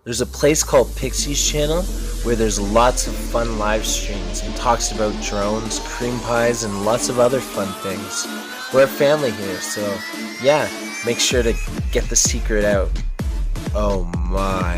There's a place called Pixie's Channel where there's lots of fun live streams and talks about drones, cream pies, and lots of other fun things. We're a family here, so yeah, make sure to get the secret out. Oh my.